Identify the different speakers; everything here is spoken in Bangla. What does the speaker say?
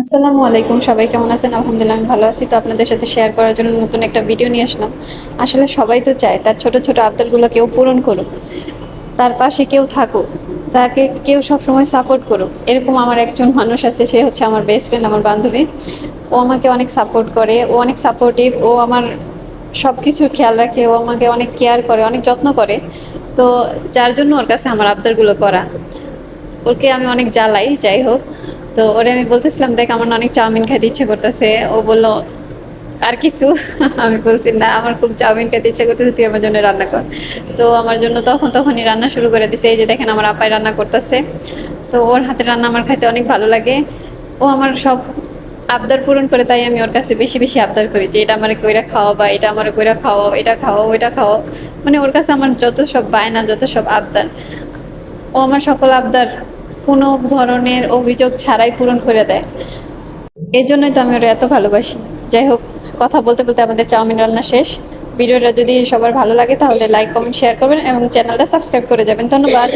Speaker 1: আসসালামু আলাইকুম, সবাই কেমন আছেন? আলহামদুলিল্লাহ আমি ভালো আছি। তো আপনাদের সাথে শেয়ার করার জন্য নতুন একটা ভিডিও নিয়ে আসলাম। আসলে সবাই তো চায় তার ছোট ছোট আবদারগুলো কেউ পূরণ করুক, তার পাশে কেউ থাকুক, তাকে কেউ সবসময় সাপোর্ট করুক। এরকম আমার একজন মানুষ আছে, সে হচ্ছে আমার বেস্ট ফ্রেন্ড, আমার বান্ধবী। ও আমাকে অনেক সাপোর্ট করে, ও অনেক সাপোর্টিভ, ও আমার সব কিছুর খেয়াল রাখে, ও আমাকে অনেক কেয়ার করে, অনেক যত্ন করে। তো যার জন্য ওর কাছে আমার আবদারগুলো করা। ওকে আমি অনেক জ্বালাই, যাই হোক। তো ওরে আমি বলতেছিলাম, দেখ আমার না অনেক চাউমিন খাইতে ইচ্ছে করতেছে। ও বলল আর কিছু? আমি বলছি না, আমার খুব চাউমিন খেতে ইচ্ছে করতেছে, তুই আমার জন্য রান্না কর। তো আমার জন্য তখনই রান্না শুরু করে দিছে। এই যে দেখেন আমার আপাই রান্না করতেছে। তো ওর হাতে রান্না আমার খাইতে অনেক ভালো লাগে। ও আমার সব আবদার পূরণ করে, তাই আমি ওর কাছে বেশি বেশি আবদার করি যে এটা আমার কইরা খাওয়া, বা এটা আমার কইরা খাওয়াও, এটা খাওয়াও, ওইটা খাওয়াও। মানে ওর কাছে আমার যত সব বায়না, যত সব আবদার, ও আমার সকল আবদার কোনো ধরনের অভিযোগ ছাড়াই পূরণ করে দেয়। এই জন্যই তো আমি ওরা এত ভালোবাসি। যাই হোক, কথা বলতে বলতে আমাদের চাউমিন রান্না শেষ। ভিডিওটা যদি সবার ভালো লাগে তাহলে লাইক, কমেন্ট, শেয়ার করবেন এবং চ্যানেলটা সাবস্ক্রাইব করে যাবেন। ধন্যবাদ।